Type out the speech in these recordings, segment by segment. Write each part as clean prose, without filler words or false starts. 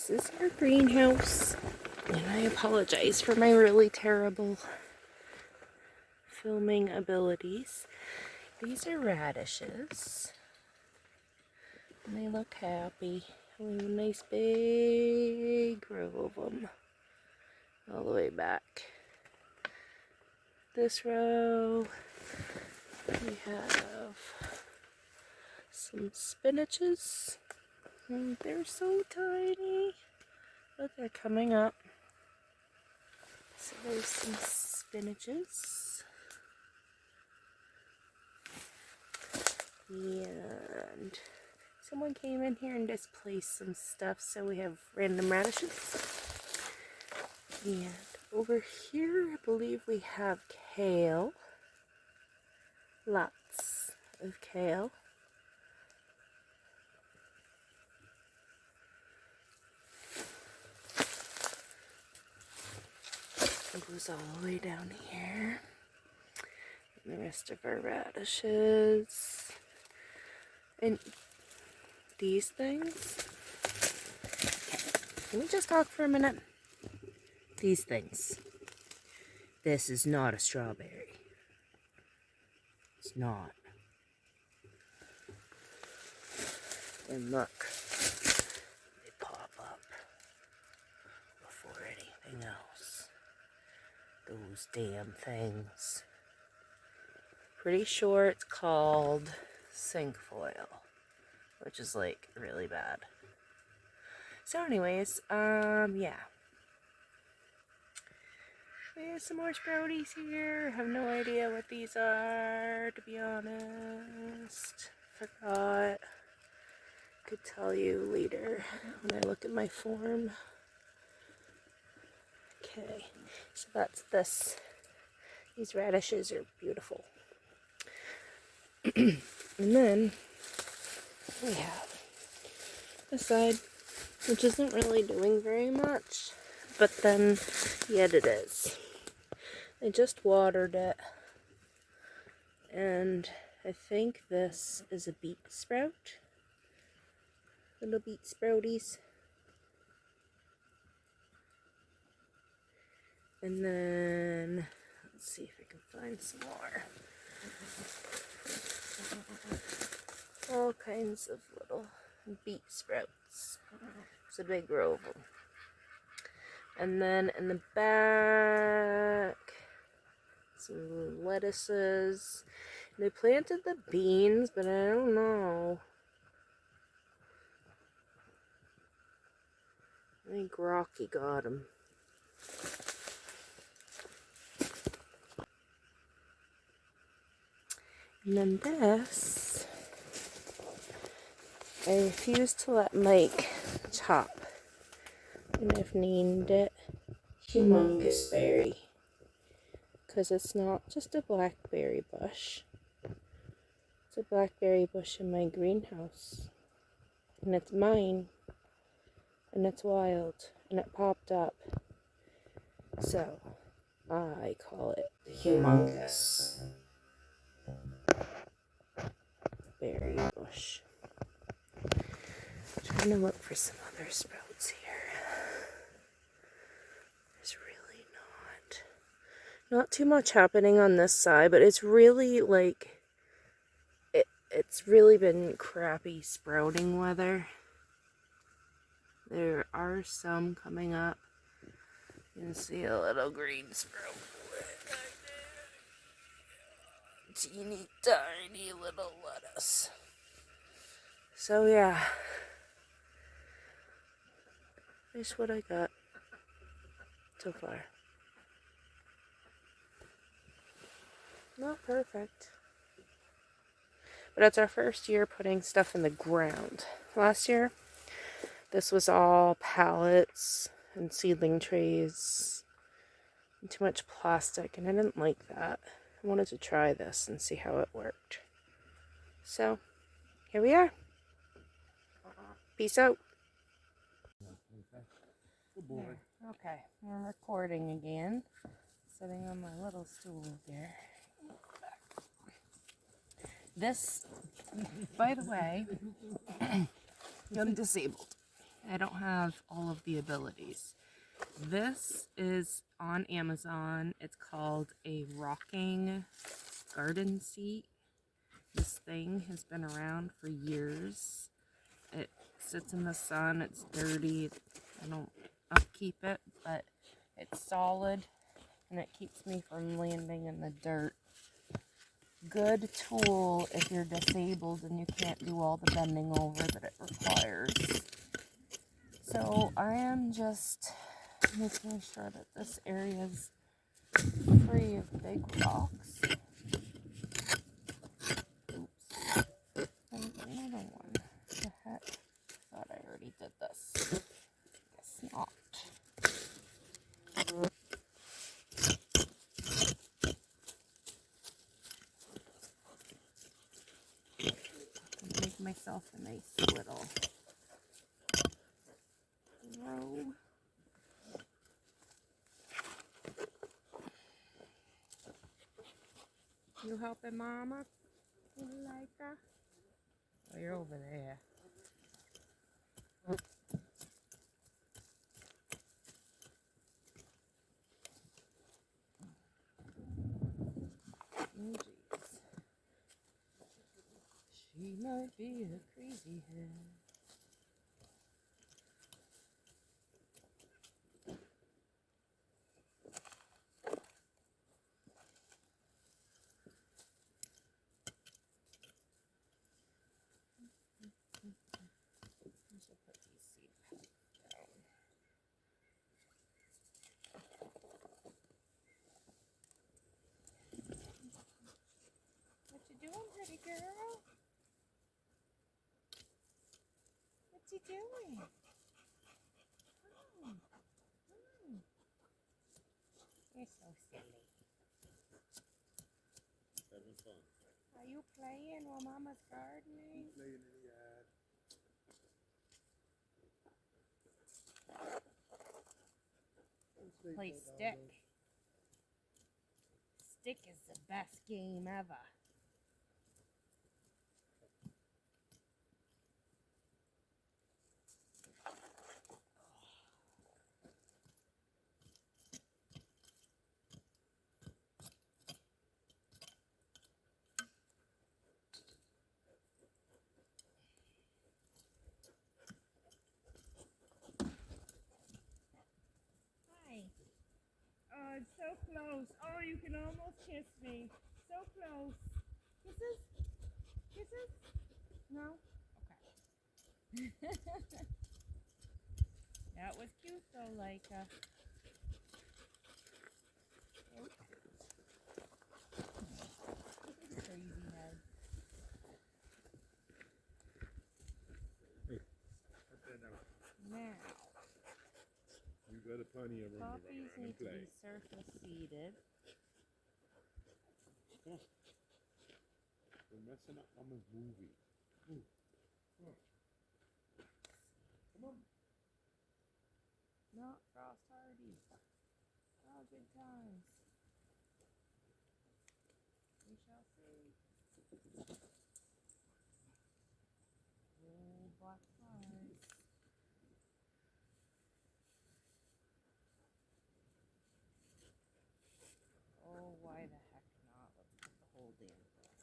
This is our greenhouse, and I apologize for my really terrible filming abilities. These are radishes, and they look happy. We have a nice big row of them all the way back. This row, we have some spinaches. And they're so tiny, but they're coming up. So there's some spinaches. And someone came in here and displaced some stuff, so we have random radishes. And over here, I believe we have kale. Lots of kale. It goes all the way down here. And the rest of our radishes. And these things. Can we just talk for a minute? These things. This is not a strawberry. It's not. And look, they pop up before anything else. Those damn things. Pretty sure it's called cinquefoil, which is like really bad. So anyways, yeah. We have some more sprouties here. Have no idea what these are, to be honest. Forgot. Could tell you later when I look at my form. Okay, so that's this. These radishes are beautiful. And then we have this side, which isn't really doing very much, but then yet it is. I just watered it, and I think this is a beet sprout. Little beet sprouties. And then, let's see if I can find some more. All kinds of little beet sprouts. It's a big row of them. And then in the back, some lettuces. They planted the beans, but I don't know. I think Rocky got them. And then this, I refuse to let Mike chop. And I've named it Humongous Berry. Because it's not just a blackberry bush. It's a blackberry bush in my greenhouse. And it's mine. And it's wild. And it popped up. So, I call it Humongous Berry Bush. I'm trying to look for some other sprouts here. There's really not too much happening on this side, but it's really like it's really been crappy sprouting weather. There are some coming up. You can see a little green sprout. Teeny tiny little lettuce. So yeah, here's what I got so far. Not perfect, but it's our first year putting stuff in the ground. Last year, this was all pallets and seedling trays and too much plastic, and I didn't like that. I wanted to try this and see how it worked. So, here we are. Peace out. There. Okay, we're recording again. Sitting on my little stool here. This, by the way, I'm disabled. I don't have all of the abilities. This is on Amazon. It's called a rocking garden seat. This thing has been around for years. It sits in the sun. It's dirty. I don't upkeep it, but it's solid and it keeps me from landing in the dirt. Good tool if you're disabled and you can't do all the bending over that it requires. So I am just making sure that this area is free of big rocks. Oops. And another one. The heck? Thought I already did this. Guess not. Make myself a nice little row. You helping Mama? Like that? Oh, you're over there. Oh, jeez. She might be a crazy head. I should put these seeds down. What you doing, pretty girl? What's he doing? Oh, oh. You're so silly. Having fun. Are you playing while Mama's gardening? Playing in the yard. Play stick. Stick is the best game ever. Hi. Oh, it's so close. Oh, you can almost kiss me. So close. Kisses? Kisses? No? Okay. That was cute though, Laika. Crazy head. Hey, put that down. Now, You got plenty of room to run poppies around and need to play. be surface seeded. Come on. We're messing up Mama's movie. Ooh. Come on. Come on. Not frost hardy. Oh, good times. We shall see. Oh, black flies. Oh, why the heck not? Let's put the whole damn thing.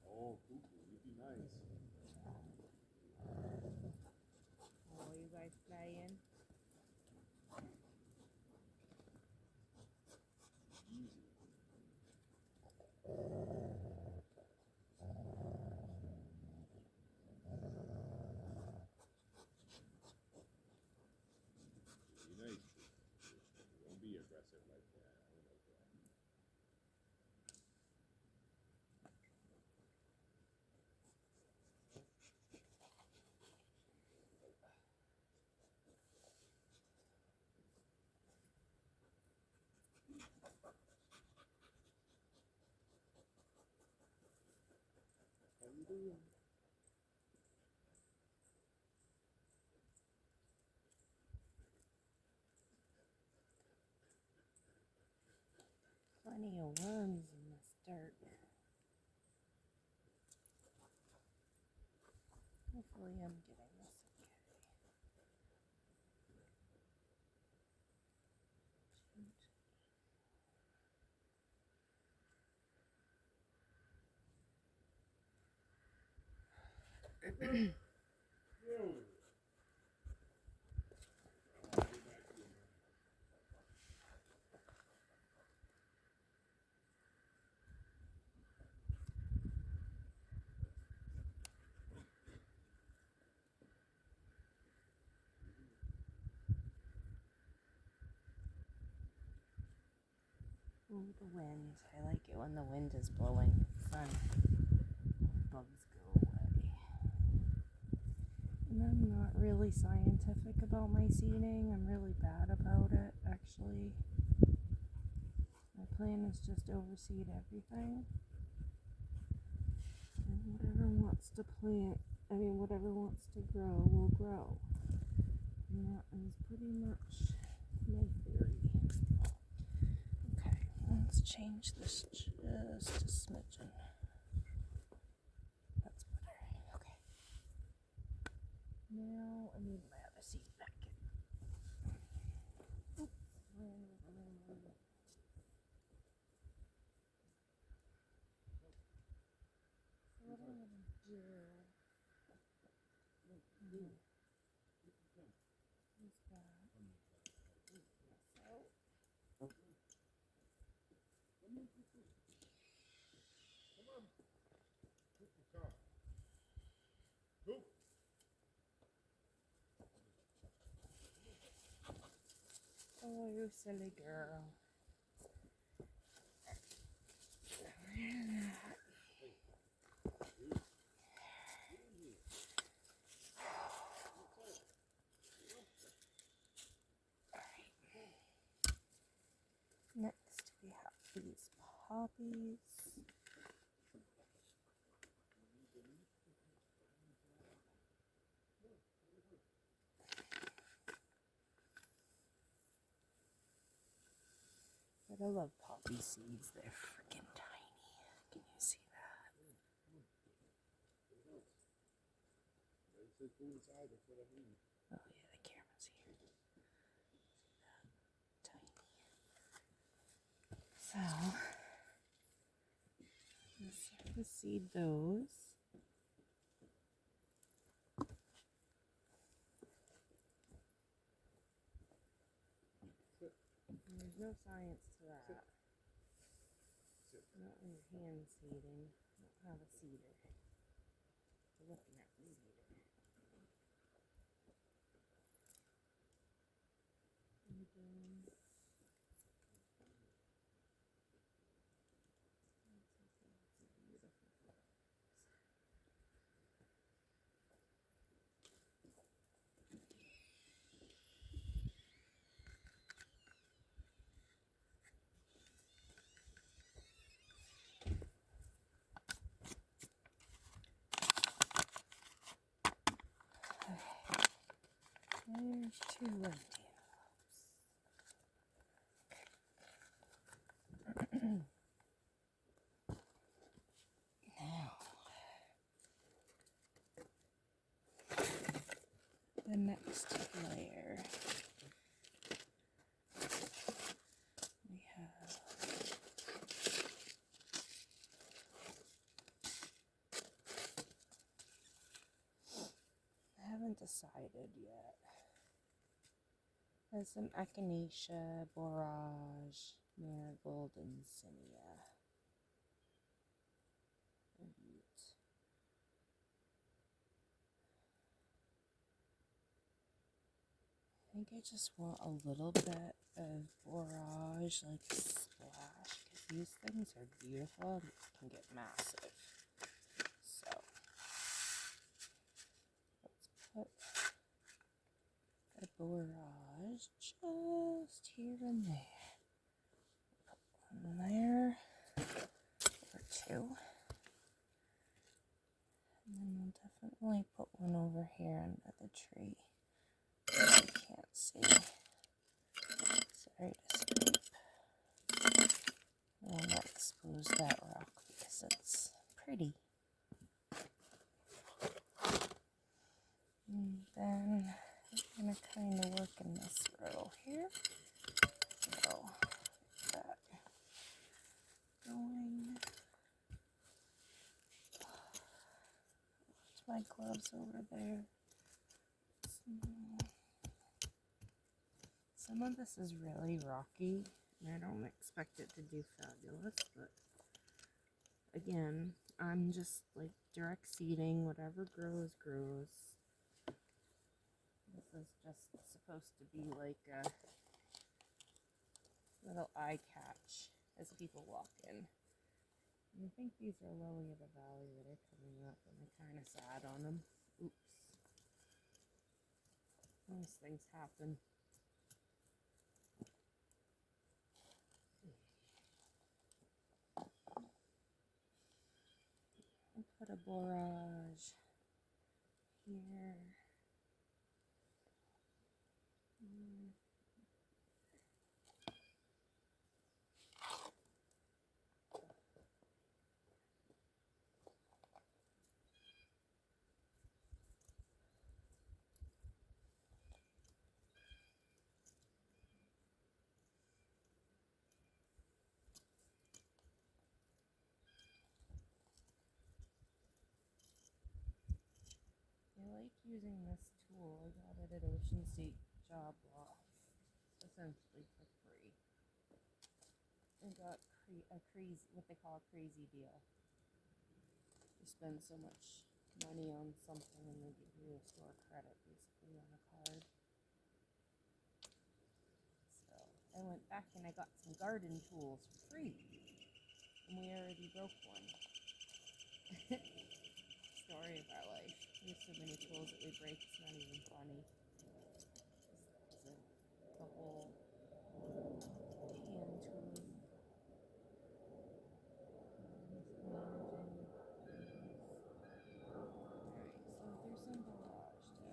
Oh, cuckoo, you be nice. Oh, you guys playing? Easy. Be nice. Don't be aggressive like that. I don't like that. Plenty of worms in this dirt. Hopefully I'm getting this okay. Oh, the wind. I like it when the wind is blowing. Fun. Bugs go away. And I'm not really scientific about my seeding. I'm really bad about it, actually. My plan is just overseed everything. And whatever wants to whatever wants to grow will grow. And that is pretty much my theory. Okay, let's change this just a smidgen. That's better. Okay. Now I need my other seed packet. Oops. So what I'm gonna do is that. Oh, you silly girl. Next we have these poppies. But I love poppy seeds. They're freaking tiny. Can you see that? Oh yeah, the camera's here. See that? Tiny. So, let's start to seed those. And there's no science to that. Not when you're hand seeding. I don't have a seeder. We're looking at the seeder. And there's two empty envelopes. Now, the next layer, we have I haven't decided yet. There's some echinacea, borage, marigold, and zinnia. I think I just want a little bit of borage, like splash, because these things are beautiful and can get massive. So let's put the borage just here and there. Put one there, or two. over here under the tree. I can't see. Sorry to scrape. I want to expose that rock because it's pretty. And then I'm going to kind of work in this row here. So, that going. Put my gloves over there. Some of this is really rocky, and I don't expect it to do fabulous, but again, I'm just like direct seeding, whatever grows, grows. This is just supposed to be like a little eye catch as people walk in. And I think these are lily of the valley that are coming up, and I'm kind of sad on them. Oops. Those things happen. I'll put a borage here. I like using this tool. I got it at Ocean State Job Loss, essentially for free. I got a crazy, what they call a crazy deal. You spend so much money on something and they give you a store credit basically on a card. So I went back and I got some garden tools for free. And we already broke one. Story of our life. We have so many tools that we break, it's not even funny. The whole hand tool. Alright, so there's some barrage down.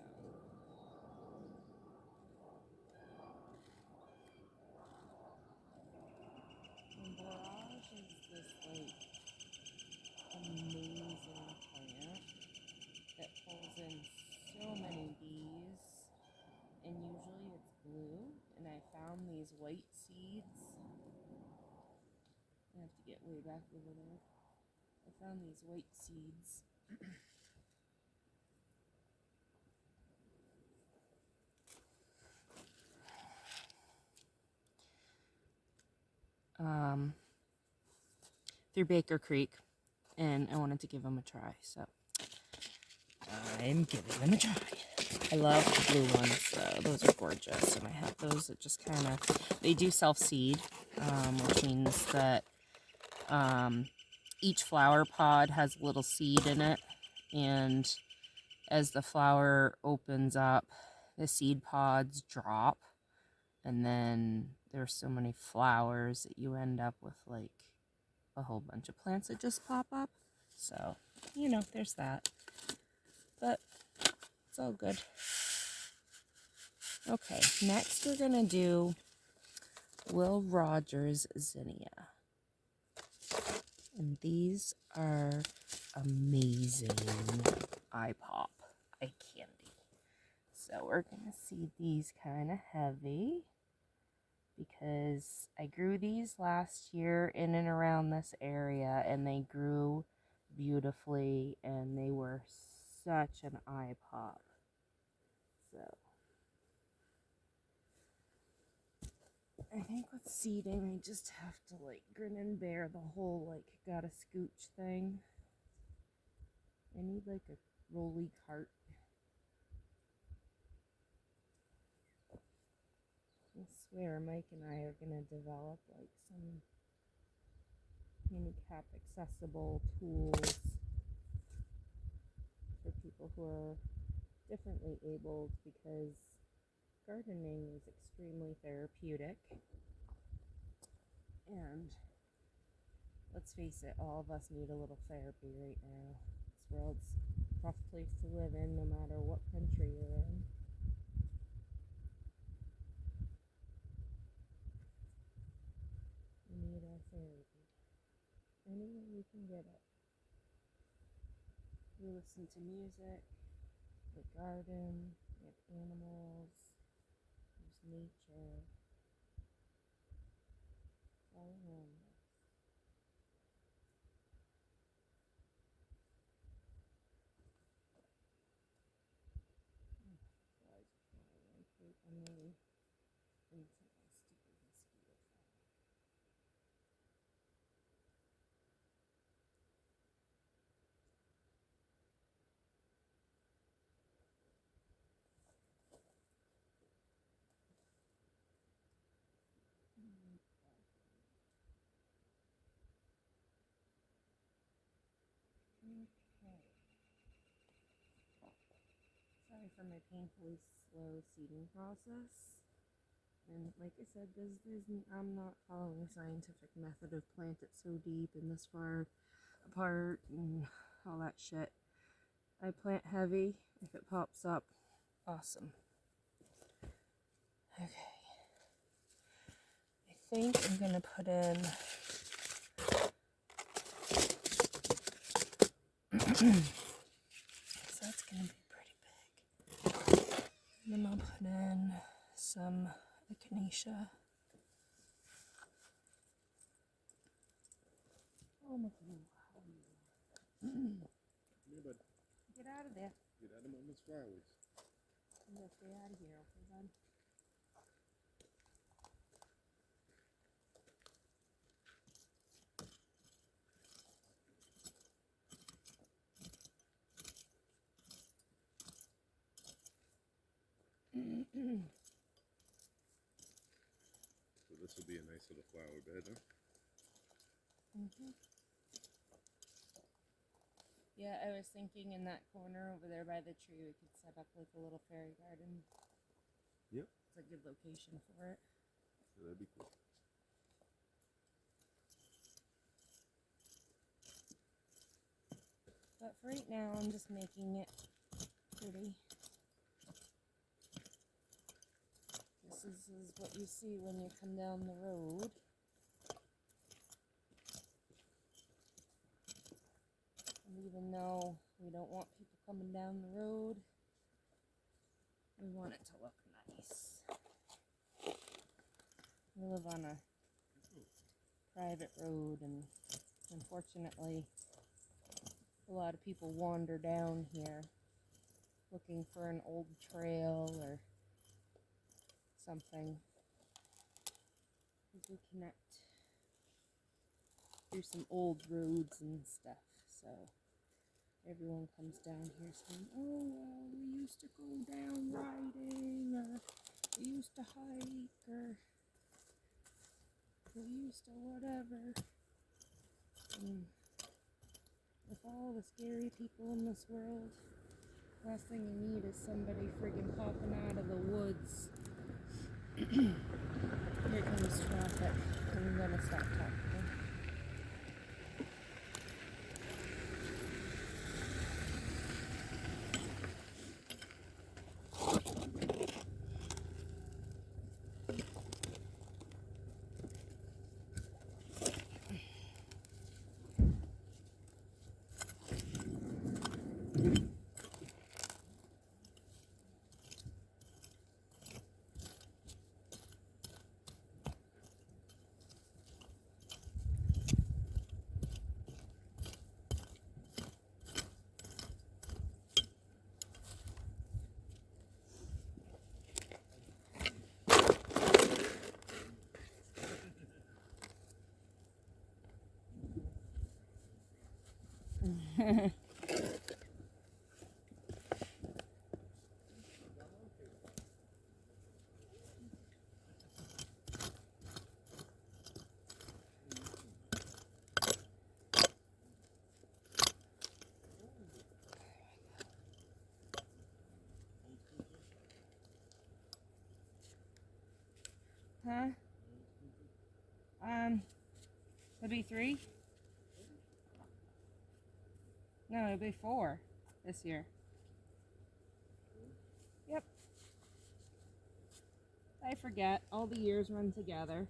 And barrage is this like amazing plant that pulls in so many bees, and usually it's blue, and I found these white seeds. I have to get way back over there. I found these white seeds. Through Baker Creek, and I wanted to give them a try, so I'm giving them a try. I love the blue ones, those are gorgeous, and I have those that just kind of, they do self-seed, which means that each flower pod has a little seed in it, and as the flower opens up, the seed pods drop, and then there's so many flowers that you end up with like a whole bunch of plants that just pop up. So, you know, there's that. But it's all good. Okay, next we're going to do Will Rogers zinnia. And these are amazing eye pop, eye candy. So we're going to seed these kind of heavy, because I grew these last year in and around this area, and they grew beautifully, and they were such an eye pop. So I think with seeding, I just have to like grin and bear the whole like gotta scooch thing. I need like a rolly cart. I swear Mike and I are gonna develop like some handicap accessible tools for people who are differently abled, because gardening is extremely therapeutic, and let's face it, all of us need a little therapy right now. This world's rough place to live in, no matter what country you're in. We need our therapy. Any way we can get it. We listen to music, we garden, we have animals, there's nature. It's all around us. Flies are flying. Wait, I'm really into my stupid mosquito phone. Okay. Sorry for my painfully slow seeding process. And like I said, I'm not following a scientific method of plant it so deep and this far apart and all that shit. I plant heavy. If it pops up, awesome. Okay. I think I'm gonna put in so that's gonna be pretty big. And then I'll put in some echinacea. Oh my god. Get out of there. Get out of Mama's flowers. I'm gonna stay out of here, okay, bud? So this will be a nice little flower bed, huh? Yeah, I was thinking in that corner over there by the tree, we could set up like a little fairy garden. Yep. It's a good location for it. So that'd be cool. But for right now, I'm just making it pretty. This is what you see when you come down the road. And even though we don't want people coming down the road, we want it to look nice. We live on a private road, and unfortunately, a lot of people wander down here looking for an old trail or something. We connect through some old roads and stuff, so everyone comes down here saying, oh, well, we used to go down riding, or we used to hike, or we used to whatever. And with all the scary people in this world, last thing you need is somebody friggin' popping out of the woods. Here comes traffic. I'm gonna stop talking. Huh? It'll be 3? No, it'll be 4. this year. Yep. I forget. All the years run together.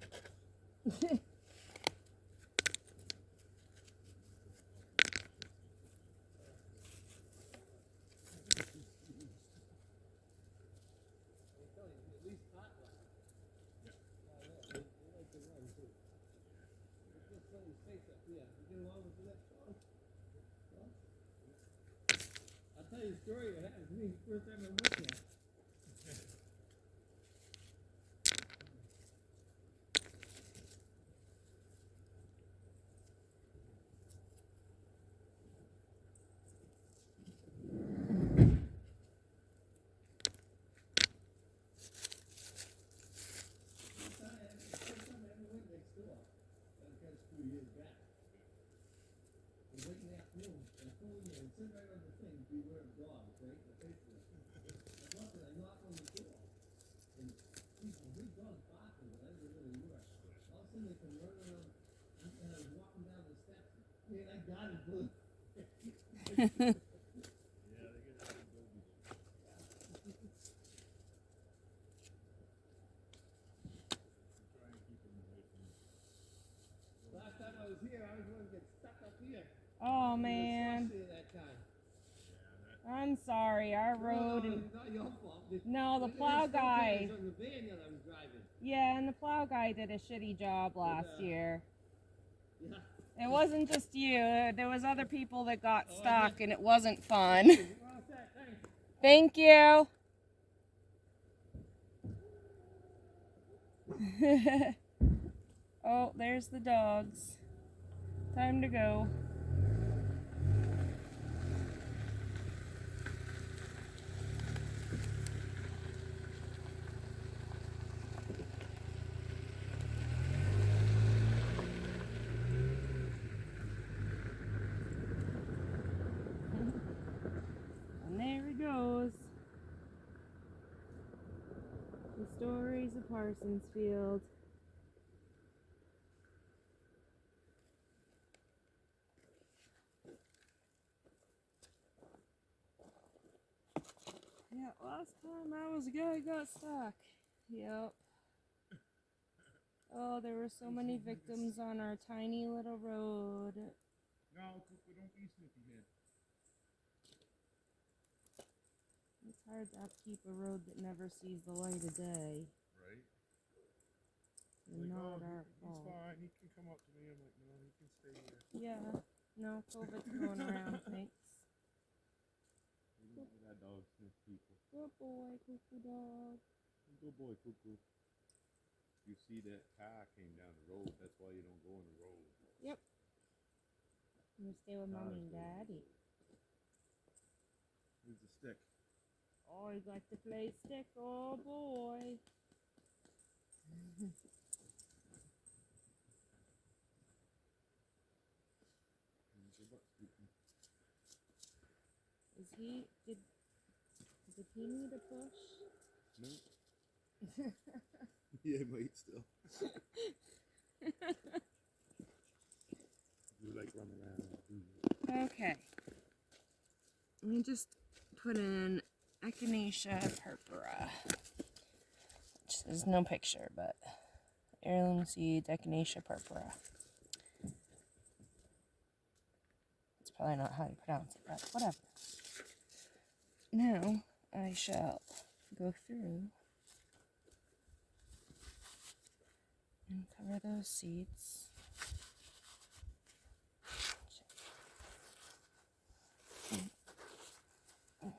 I'll tell you a story that happened to me the first time I went there. Last time I was here, I was going to get stuck up here. Oh It was man, slushy that time. I'm sorry. Our road No, and it's not your fault. no, the Look at plow the snow guy. cans on the van that I was driving. Yeah, and the plow guy did a shitty job last year. Yeah. It wasn't just you. There was other people that got Oh, I stuck, did. and it wasn't fun. You're all set, thanks. Thank you. Oh, there's the dogs. Time to go. And there he goes. The stories of Parsonsfield. Yeah, last time I was a guy got stuck. Yep. Oh, there were so many victims on our tiny little road. No, Cooper, don't be snippy head. It's hard to upkeep a road that never sees the light of day. Right? And Like, not oh, our he's fault. fine. He can come up to me. I'm like, no, he can stay here. Yeah. No, COVID's going around, thanks. We don't let that dog sniff people. Good boy, cuckoo dog. Good boy, Cuckoo. You see that car came down the road. That's why you don't go on the road. Yep. I'm gonna stay with mommy and daddy. Here's the stick. Oh, you like to play stick? Oh boy. Here's your butt scooping. Did he need a push? No. Yeah, mate, still. You like running around. Okay. Let me just put in Echinacea purpura. Which is no picture, but heirloom seeds, Echinacea purpura. That's probably not how you pronounce it, but whatever. Now I shall go through and cover those seeds.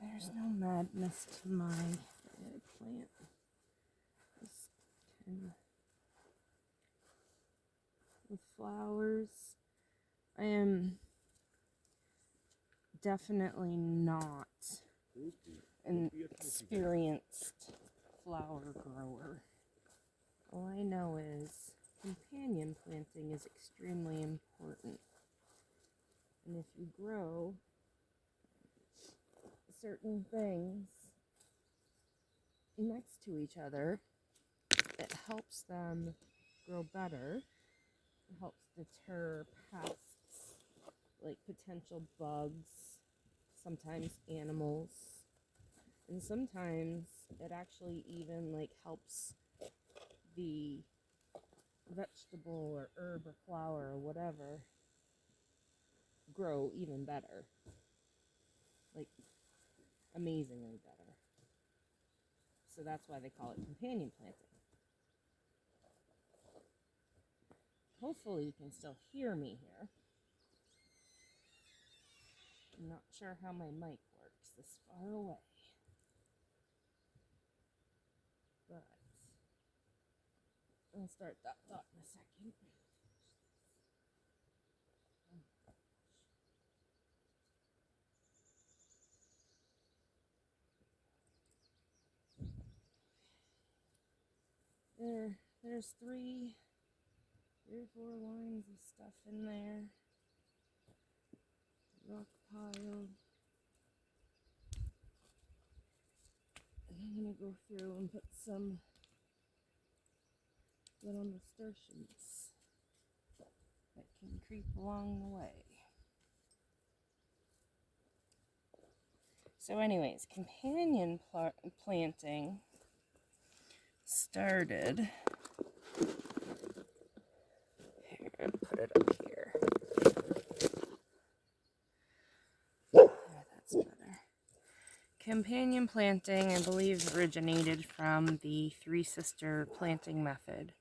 There's no madness to my eggplant. Just kind of with flowers. I am definitely not an experienced flower grower. All I know is companion planting is extremely important. And if you grow certain things next to each other, it helps them grow better. It helps deter pests like potential bugs, sometimes animals, and sometimes it actually even like helps the vegetable or herb or flower or whatever grow even better, like amazingly better. So that's why they call it companion planting. Hopefully you can still hear me here. I'm not sure how my mic works this far away, but I'll start that thought in a second. There's three or four lines of stuff in there. Rock pile. And I'm gonna go through and put some little nasturtiums that can creep along the way. So anyways, companion planting started. Here, put it up here. There, that's better. Companion planting, I believe, originated from the Three Sister planting method,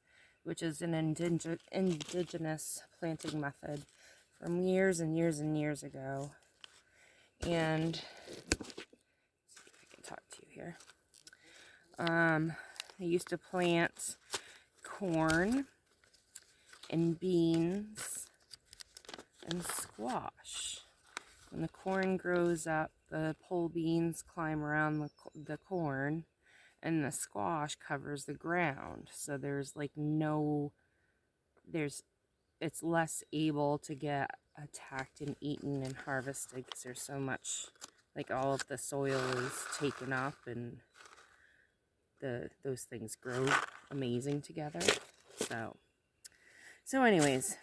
which is an indigenous planting method from years and years and years ago. And let's see if I can talk to you here. They used to plant corn and beans and squash. When the corn grows up, the pole beans climb around the corn, and the squash covers the ground. So there's like it's less able to get attacked and eaten and harvested because there's so much, like all of the soil is taken up, and those things grow amazing together. So anyways,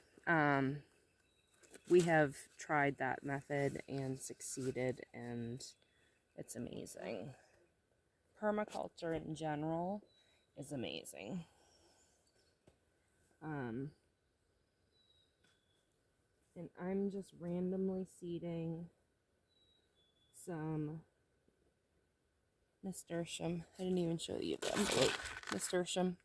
we have tried that method and succeeded, and it's amazing. Permaculture in general is amazing. And I'm just randomly seeding some nasturtium. I didn't even show you them. Wait, nasturtium.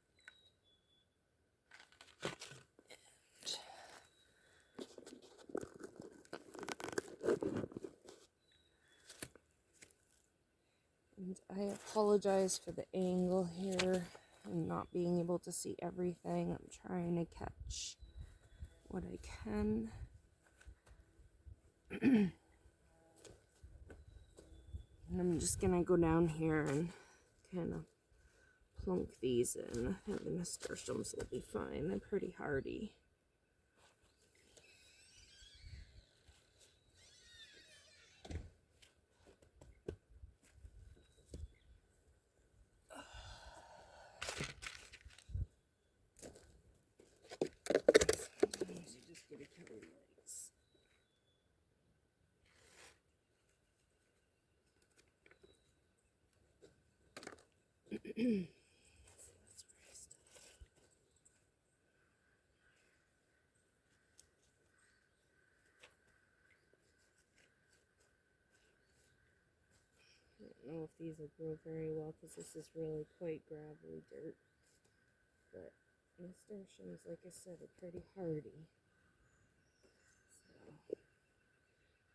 And I apologize for the angle here and not being able to see everything. I'm trying to catch what I can. And I'm just gonna go down here and kind of plunk these in. I think the nasturtiums will be fine. They're pretty hardy. Sometimes you just gotta cover your legs. I don't know if these will grow very well because this is really quite gravelly dirt. But nasturtiums, like I said, are pretty hardy. So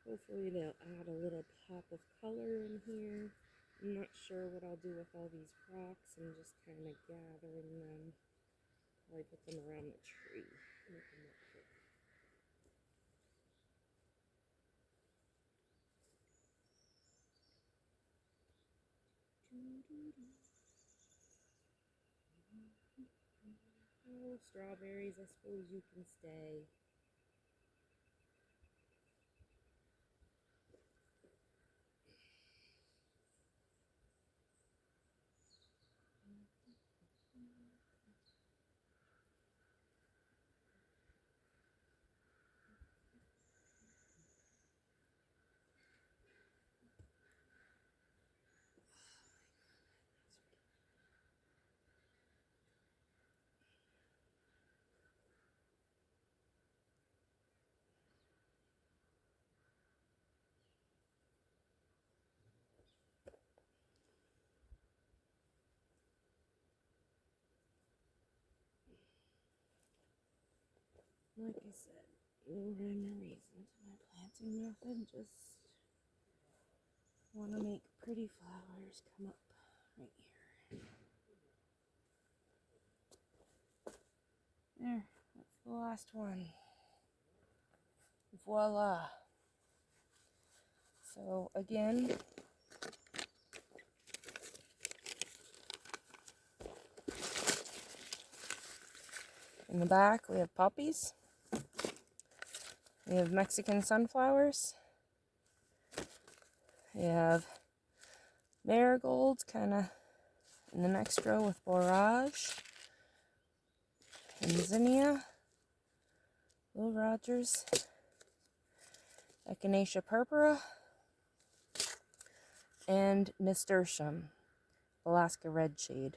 hopefully they'll add a little pop of color in here. I'm not sure what I'll do with all these rocks. I'm just kind of gathering them. Probably put them around the tree. Make them look pretty. Oh, strawberries, I suppose you can stay. Like I said, no rhyme or reason to my planting method. Just want to make pretty flowers come up right here. There, that's the last one. Voila. So again, in the back we have poppies. We have Mexican sunflowers. We have marigolds kind of in the next row with borage. And zinnia. Will Rogers. Echinacea purpura. And nasturtium. Alaska red shade.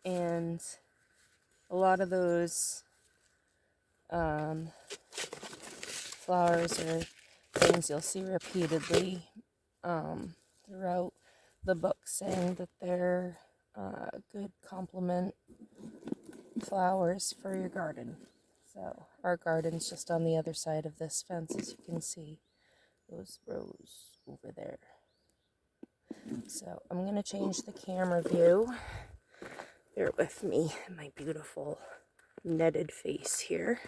And a lot of those flowers are things you'll see repeatedly throughout the book, saying that they're good complement flowers for your garden. So our garden's just on the other side of this fence, as you can see those rows over there. So I'm going to change the camera view. Bear with me, my beautiful netted face here.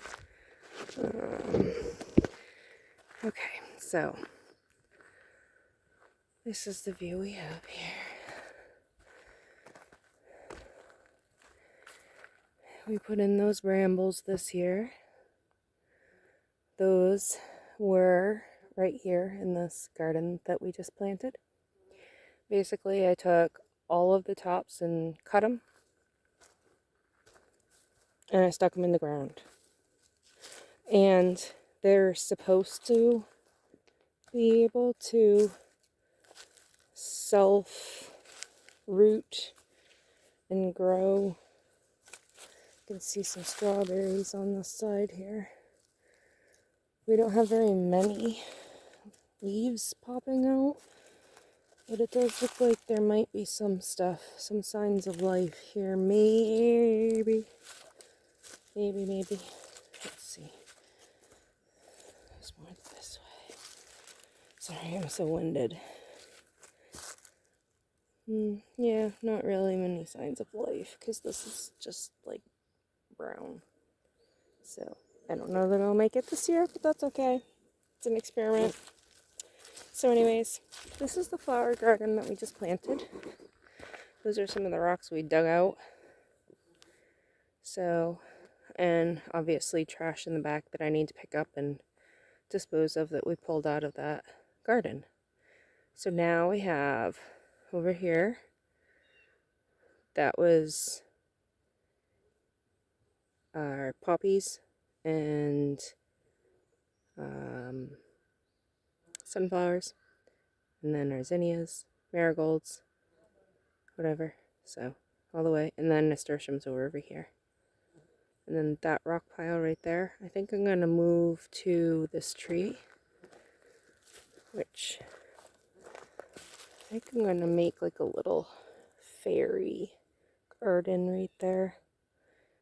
Okay, so this is the view we have here. We put in those brambles this year. Those were right here in this garden that we just planted. Basically, I took all of the tops and cut them, and I stuck them in the ground. And they're supposed to be able to self-root and grow. You can see some strawberries on this side here. We don't have very many leaves popping out, but it does look like there might be some stuff, some signs of life here. Maybe. Let's see. There's more this way. Sorry, I'm so winded. Yeah, not really many signs of life, because this is just like brown. So I don't know that I'll make it this year, but that's okay. It's an experiment. So anyways, this is the flower garden that we just planted. Those are some of the rocks we dug out. So, and obviously trash in the back that I need to pick up and dispose of that we pulled out of that garden. So now we have over here, that was our poppies and sunflowers, and then our zinnias, marigolds, whatever, so all the way, and then nasturtiums over here. And then that rock pile right there, I think I'm going to move to this tree, which I think I'm going to make like a little fairy garden right there,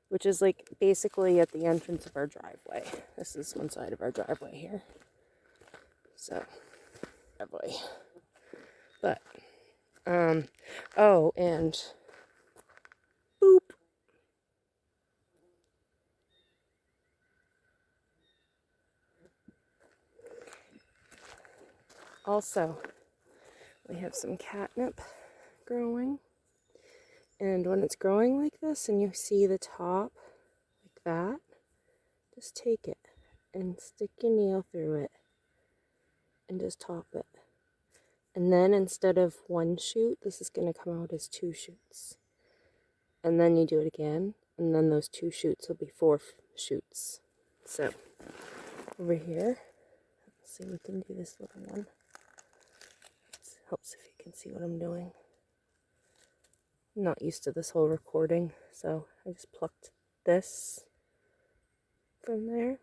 which is like basically at the entrance of our driveway. This is one side of our driveway here. So, driveway. But, oh, and boop. Also, we have some catnip growing. And when it's growing like this and you see the top like that, just take it and stick your nail through it and just top it. And then instead of one shoot, this is going to come out as 2 shoots. And then you do it again, and then those 2 shoots will be 4 shoots. So, over here, let's see, we can do this little one. It helps if you can see what I'm doing. I'm not used to this whole recording, so I just plucked this from there,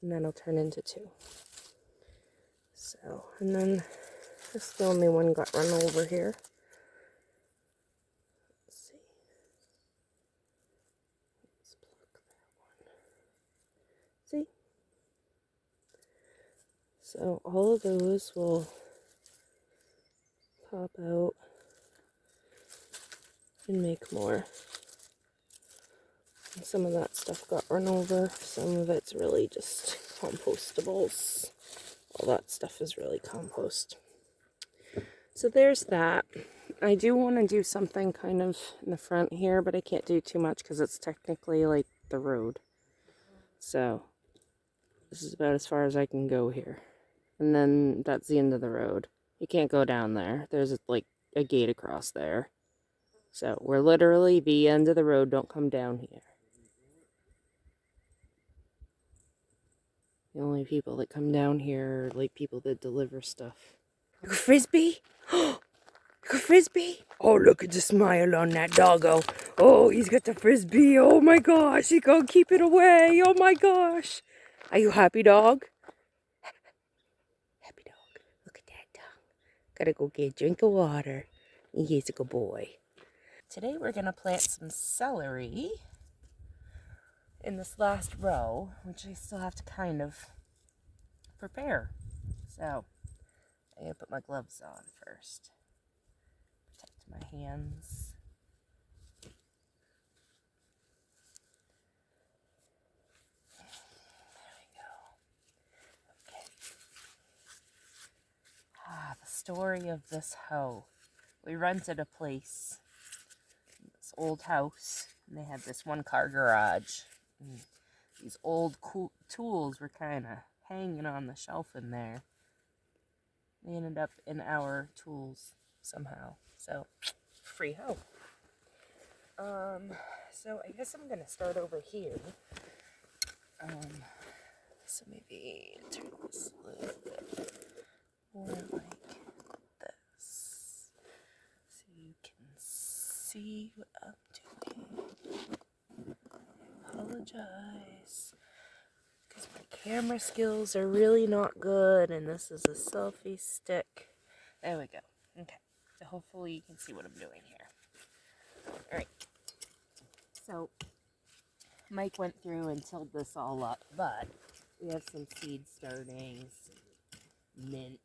and then it'll turn into 2. So, and then this is the only one got run over here. Let's see. Let's pluck that one. See? So all of those will pop out and make more. And some of that stuff got run over. Some of it's really just compostables. All that stuff is really compost. So there's that. I do want to do something kind of in the front here, but I can't do too much because it's technically like the road. So this is about as far as I can go here. And then that's the end of the road. You can't go down there. There's like a gate across there. So we're literally the end of the road. Don't come down here. The only people that come down here are like people that deliver stuff. Look, a frisbee? Look, a frisbee? Oh, look at the smile on that doggo. Oh, he's got the frisbee. Oh my gosh, he gonna keep it away. Oh my gosh. Are you happy, dog? Happy dog. Look at that dog. Gotta go get a drink of water. He's a good boy. Today we're gonna plant some celery in this last row, which I still have to kind of prepare. So I'm gonna put my gloves on first. Protect my hands. There we go. Okay. The story of this hoe. We rented a place, this old house, and they had this one-car garage. And these old cool tools were kind of hanging on the shelf in there. They ended up in our tools somehow. So, free hoe. So I guess I'm going to start over here. So maybe turn this a little bit more like this. So you can see what I'm doing. Apologize. Because my camera skills are really not good, and this is a selfie stick. There we go. Okay. So hopefully you can see what I'm doing here. Alright. So, Mike went through and tilled this all up, but we have some seed startings, mint,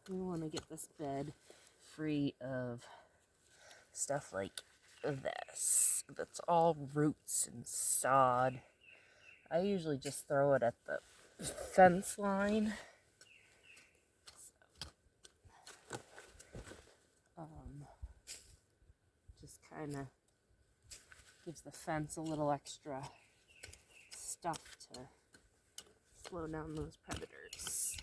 and we want to get this bed free of stuff like this. That's all roots and sod. I usually just throw it at the fence line. Just kind of gives the fence a little extra stuff to slow down those predators.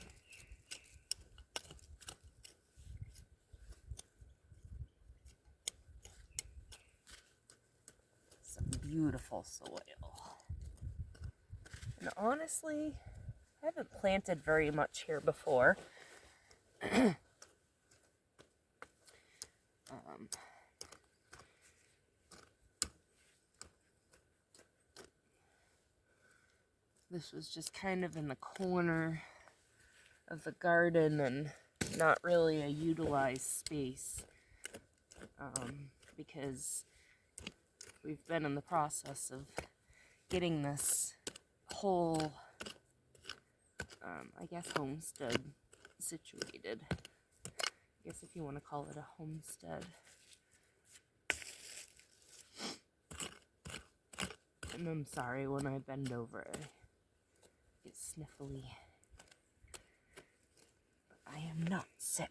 Some beautiful soil. And honestly, I haven't planted very much here before. This was just kind of in the corner of the garden and not really a utilized space, because we've been in the process of getting this whole, I guess, homestead situated. I guess if you want to call it a homestead. And I'm sorry, when I bend over, I get sniffly. But I am not sick.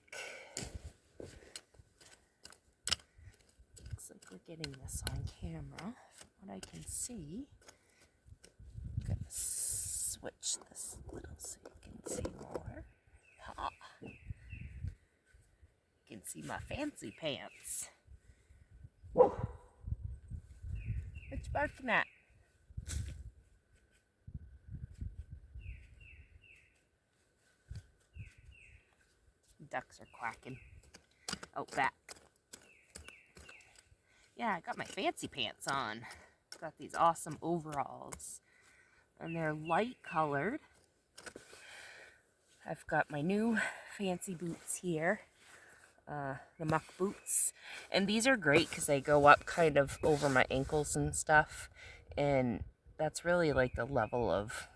Looks like we're getting this on camera. From what I can see, I'm gonna switch this a little so you can see more. Ha! You can see my fancy pants. What you barking at? Ducks are quacking out back. Yeah, I got my fancy pants on. Got these awesome overalls. And they're light colored. I've got my new fancy boots here. The muck boots. And these are great because they go up kind of over my ankles and stuff. And that's really like the level of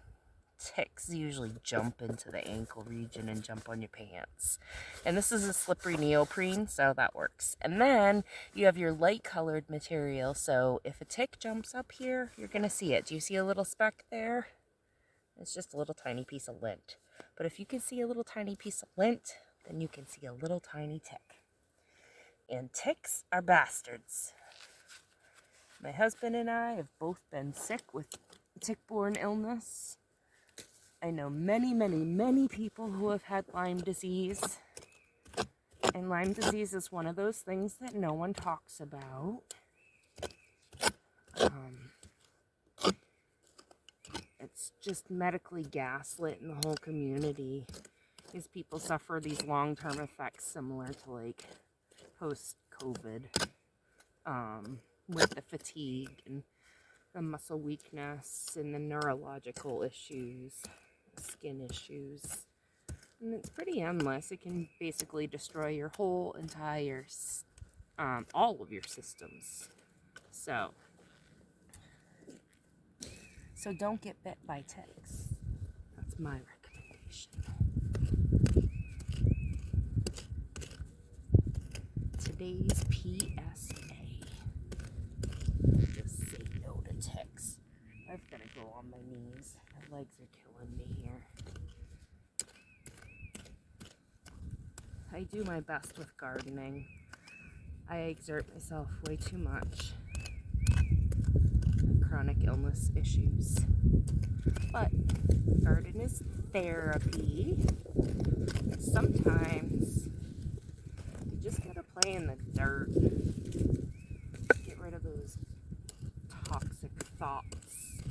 ticks usually jump into the ankle region and jump on your pants. And this is a slippery neoprene, so that works. And then you have your light colored material, so if a tick jumps up here, you're gonna see it. Do you see a little speck there? It's just a little tiny piece of lint. But if you can see a little tiny piece of lint, then you can see a little tiny tick. And ticks are bastards. My husband and I have both been sick with tick-borne illness. I know many, many, many people who have had Lyme disease. And Lyme disease is one of those things that no one talks about. It's just medically gaslit in the whole community. These people suffer these long-term effects similar to like post-COVID, with the fatigue and the muscle weakness and the neurological issues, skin issues. And it's pretty endless. It can basically destroy your whole entire, all of your systems. So don't get bit by ticks. That's my recommendation. Today's PSA. Just say no to ticks. I've got to go on my knees. My legs are killing me here. I do my best with gardening. I exert myself way too much. Chronic illness issues. But garden is therapy. Sometimes you just gotta play in the dirt. Get rid of those toxic thoughts.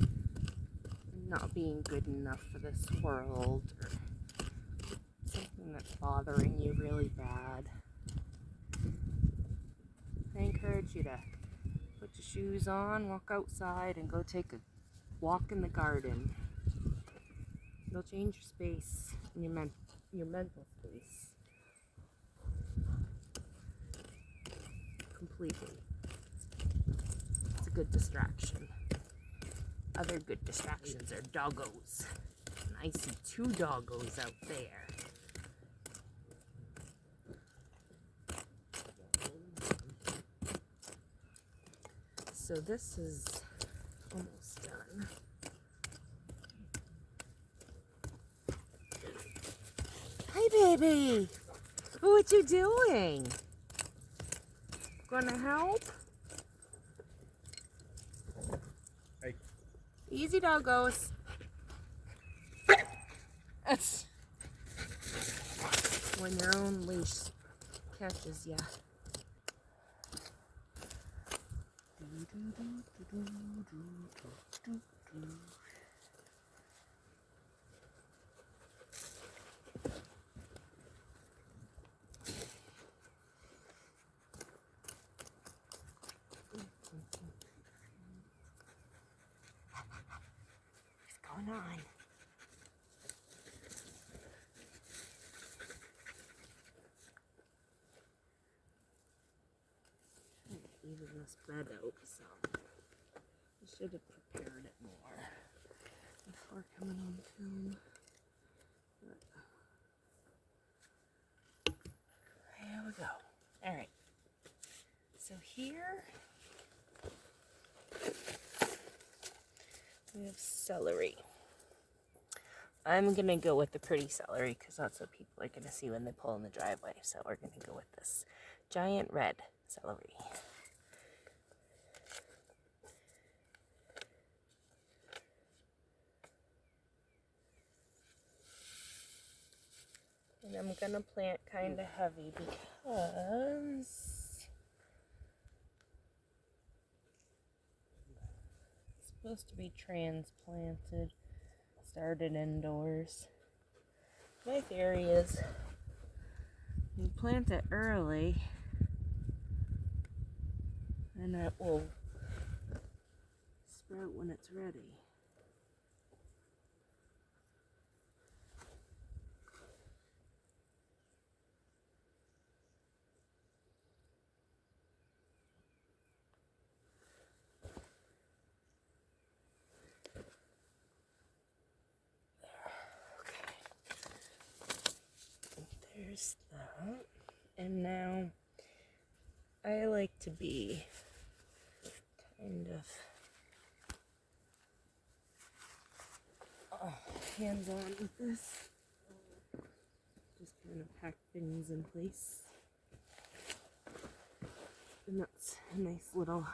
Not being good enough for this world, or something that's bothering you really bad. I encourage you to put your shoes on, walk outside, and go take a walk in the garden. It'll change your space and your mental space completely. It's a good distraction. Other good distractions are doggos. And I see 2 doggos out there. So this is almost done. Hi, baby. What you doing? Gonna help? Hey. Easy, doggos. That's when your own leash catches ya. What's going on? Even this bed out some. I should have prepared it more before coming on film. But here we go. Alright. So here we have celery. I'm going to go with the pretty celery because that's what people are going to see when they pull in the driveway. So we're going to go with this giant red celery. And I'm going to plant kind of heavy because it's supposed to be transplanted, started indoors. My theory is you plant it early and it will sprout when it's ready. there's that. And now I like to be kind of hands-on with this. Just kind of pack things in place. And that's a nice little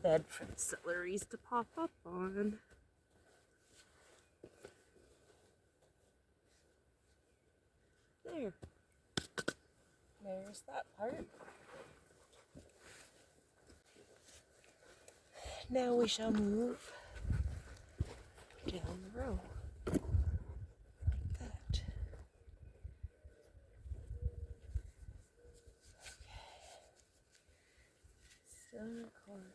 bed for the celeries to pop up on. There. There's that part. Now we shall move down the row. Like that. Okay. Still recording.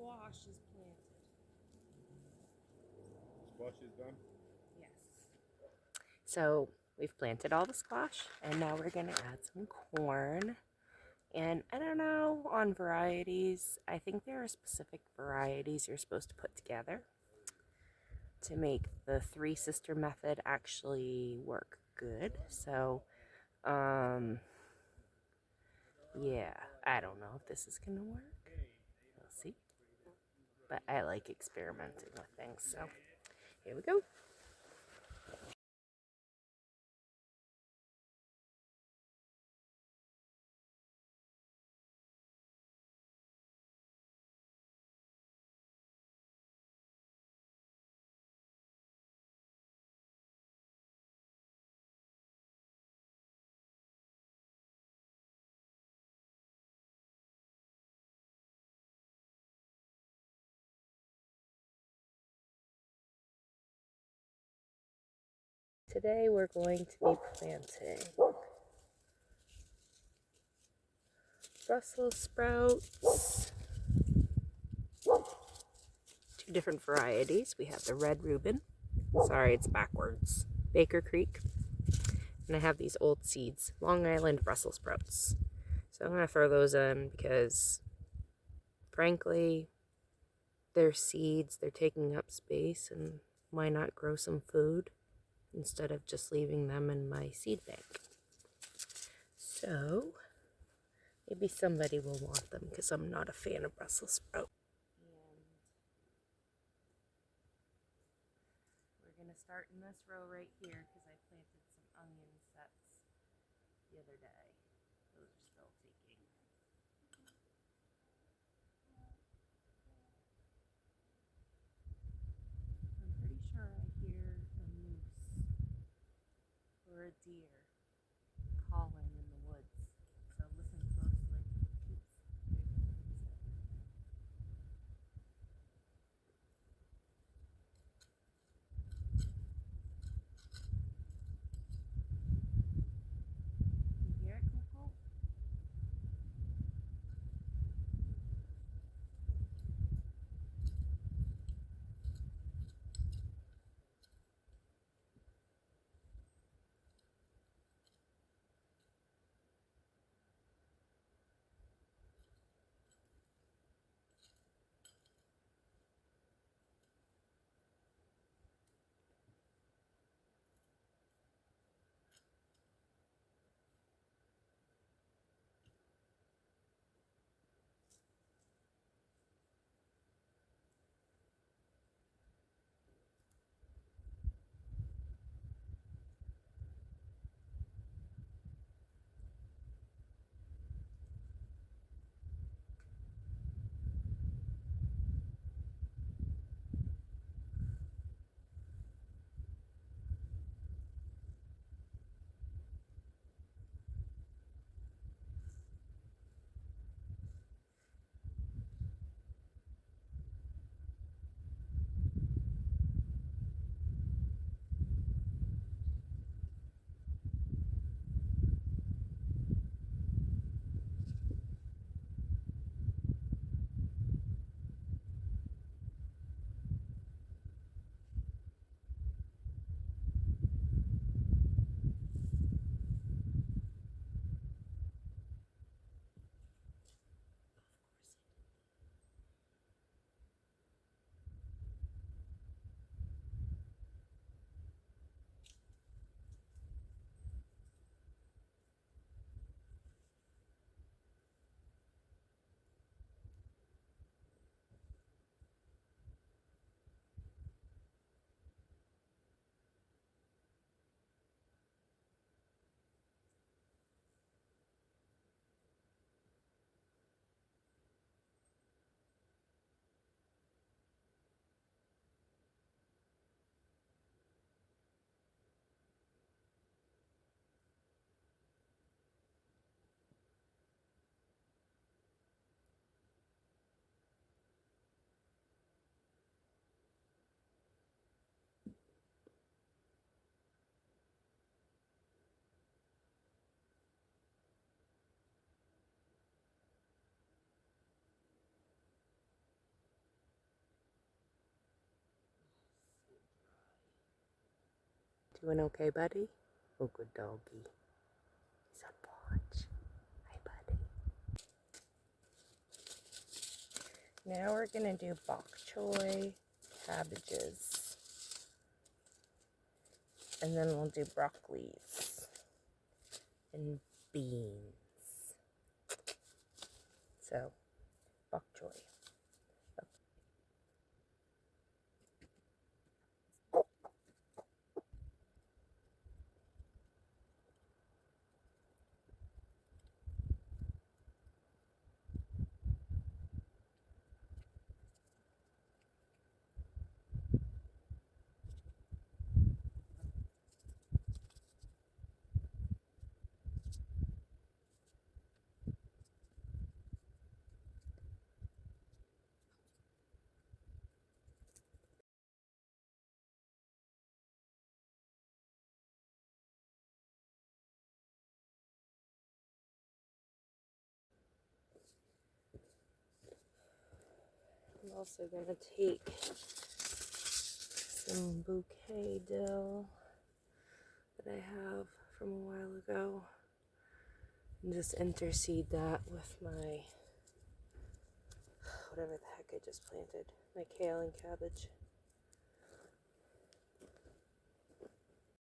squash is planted. Squash is done. Yes. So we've planted all the squash, and now we're gonna add some corn. And I don't know on varieties. I think there are specific varieties you're supposed to put together to make the three sister method actually work good. So, yeah, I don't know if this is gonna work. We'll see. But I like experimenting with things, so here we go. Today we're going to be planting Brussels sprouts, two different varieties. We have the Red Reuben, sorry it's backwards, Baker Creek, and I have these old seeds, Long Island Brussels sprouts. So I'm going to throw those in because, frankly, they're seeds, they're taking up space, and why not grow some food instead of just leaving them in my seed bank? So maybe somebody will want them because I'm not a fan of Brussels sprouts. And we're going to start in this row right here because I planted some onion sets the other day. Those are still taking. I'm pretty sure I hear a moose or a deer calling in the woods. So listen closely. Oops, there's an insect. You hear it, Coco? Doing okay, buddy? Oh, good doggy. He's on watch. Hi, buddy. Now we're gonna do bok choy, cabbages, and then we'll do broccolis and beans. So, bok choy. I'm also gonna take some bouquet dill that I have from a while ago and just interseed that with my whatever the heck I just planted, my kale and cabbage.